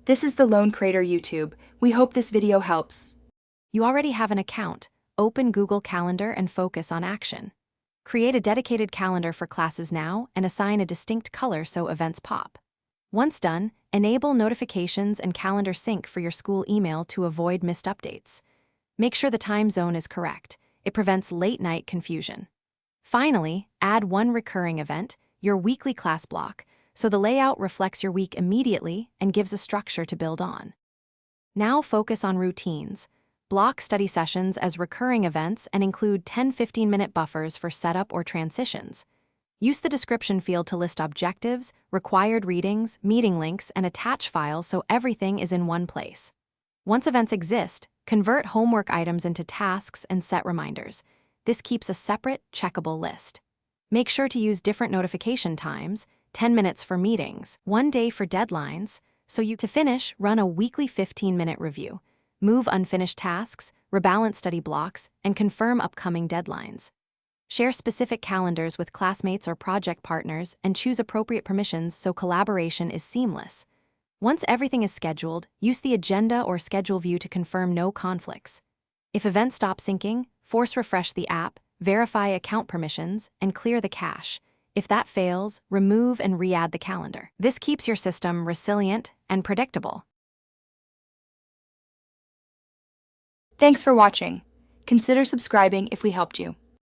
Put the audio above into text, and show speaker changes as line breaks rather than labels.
This is the Lone Creator YouTube. We hope this video helps.
You already have an account. Open Google Calendar and focus on action. Create a dedicated calendar for classes now and assign a distinct color so events pop. Once done, enable notifications and calendar sync for your school email to avoid missed updates. Make sure the time zone is correct. It prevents late-night confusion. Finally, add one recurring event, your weekly class block, so the layout reflects your week immediately and gives a structure to build on. Now focus on routines. Block study sessions as recurring events and include 10-15-minute buffers for setup or transitions. Use the description field to list objectives, required readings, meeting links, and attach files so everything is in one place. Once events exist, convert homework items into tasks and set reminders. This keeps a separate, checkable list. Make sure to use different notification times, 10 minutes for meetings, 1 day for deadlines, to finish, run a weekly 15-minute review. Move unfinished tasks, rebalance study blocks, and confirm upcoming deadlines. Share specific calendars with classmates or project partners and choose appropriate permissions so collaboration is seamless. Once everything is scheduled, use the agenda or schedule view to confirm no conflicts. If events stop syncing, force refresh the app, verify account permissions, and clear the cache. If that fails, remove and re-add the calendar. This keeps your system resilient and predictable.
Thanks for watching. Consider subscribing if we helped you.